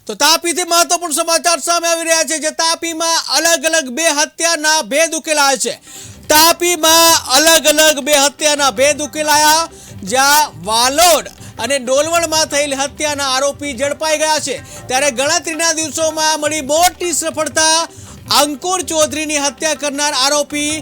તો તાપીથી મહત્વપૂર્ણ સમાચાર સામે આવી રહ્યા છે જે તાપીમાં અલગ અલગ બે હત્યાના ભેદ ઉકેલાયા છે। તાપીમાં અલગ અલગ બે હત્યાના ભેદ ઉકેલાયા જ્યાં વાલોડ અને ડોલવણમાં થયેલી હત્યાના આરોપી ઝડપાઈ ગયા છે। ત્યારે ગણતરીના દિવસોમાં મળી મોટી સફળતા। અંકુર ચૌધરીની હત્યા કરનાર આરોપી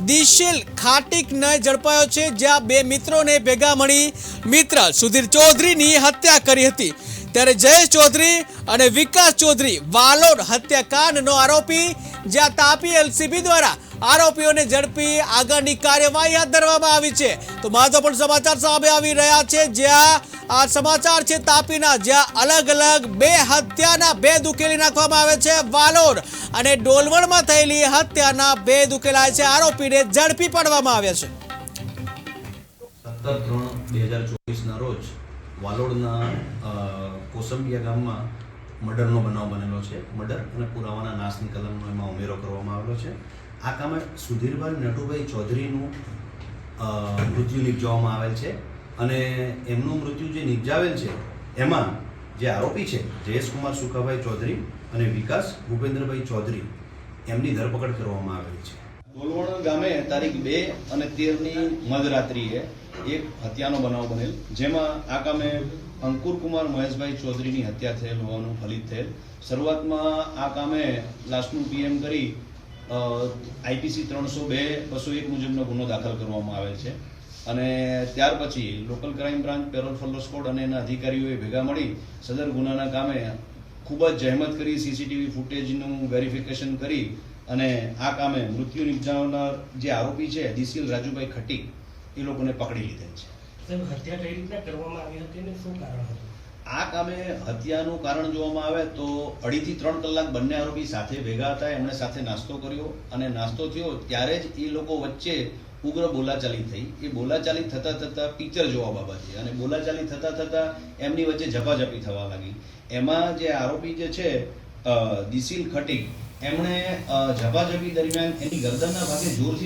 દિશિલ ખાટીકને ઝડપાયો છે જ્યાં બે મિત્રોને ભેગા મળી મિત્ર સુધીર ચૌધરીની હત્યા કરી હતી। ત્યારે જયેશ ચૌધરી અને વિકાસ ચૌધરી વાલોડ હત્યાકાંડનો આરોપી જ્યાં તાપી એલસીબી દ્વારા આરોપીઓને ઝડપી આગળની કાર્યવાહી હાથ ધરવામાં આવી છે। તો મહત્વપૂર્ણ સમાચાર સામે આવી રહ્યા છે જ્યાં આ સમાચાર છે તાપીના જ્યાં અલગ અલગ બે હત્યાના ભેદ ઉકેલી નાખવામાં આવે છે। વાલોડ અને ડોલવણમાં થયેલી હત્યાના ભેદ ઉકેલાય છે। આરોપીને ઝડપી પાડવામાં આવ્યા છે। 17/3/2024 ના રોજ વાલોડના કોસંબિયા ગામમાં મર્ડરનો બનાવ બનેલો છે। મર્ડર અને પુરાવાના નાશની કલમનો એમાં ઉમેરો કરવામાં આવેલો છે। આ કામે સુધીરભાઈ નટુભાઈ ચૌધરીનું મૃત્યુ નિપજાવવામાં આવેલ છે અને એમનું મૃત્યુ જે નિપજાવેલ છે એમાં જે આરોપી છે જયેશકુમાર સુકાભાઈ ચૌધરી અને વિકાસ ભૂપેન્દ્રભાઈ ચૌધરી એમની ધરપકડ કરવામાં આવેલી છે। ડોલવણ ગામે તારીખ 2 અને 13ની મધરાત્રિએ એક હત્યાનો બનાવ બનેલ જેમાં આ કામે અંકુરકુમાર મહેશભાઈ ચૌધરીની હત્યા થયેલ હોવાનું ફલિત થયેલ। શરૂઆતમાં આ કામે લાશનું પીએમ કરી આઈપીસી 302/201 મુજબનો ગુનો દાખલ કરવામાં આવેલ છે અને ત્યાર પછી local crime branch parole furlough squad અને એના અધિકારીઓએ ભેગા મળી સદર ગુનાના કામે ખૂબ જ જહેમત કરી સીસીટીવી ફૂટેજનું વેરિફિકેશન કરી અને આ કામે મૃત્યુ નિપજાવનાર જે આરોપી છે દિશિલ રાજુભાઈ ખટીક એ લોકોને પકડી લીધેલ છે। હત્યા કઈ રીતના કરવામાં આવી હતી અને શું કારણ હતું? આ કામે હત્યાનું કારણ જોવામાં આવે તો 2.5 થી 3 કલાક બંને આરોપી સાથે ભેગા હતા। એમણે સાથે નાસ્તો કર્યો અને નાસ્તો થયો ત્યારે જ એ લોકો વચ્ચે ઉગ્ર બોલાચાલી થઈ। એ બોલાચાલી થતા થતા પિક્ચર જોવા બાબતે અને બોલાચાલી થતા થતા એમની વચ્ચે ઝપાઝપી થવા લાગી। એમાં જે આરોપી જે છે દિશિલ ખટીક એમણે ઝપાઝપી દરમિયાન એની ગરદનના ભાગે જોરથી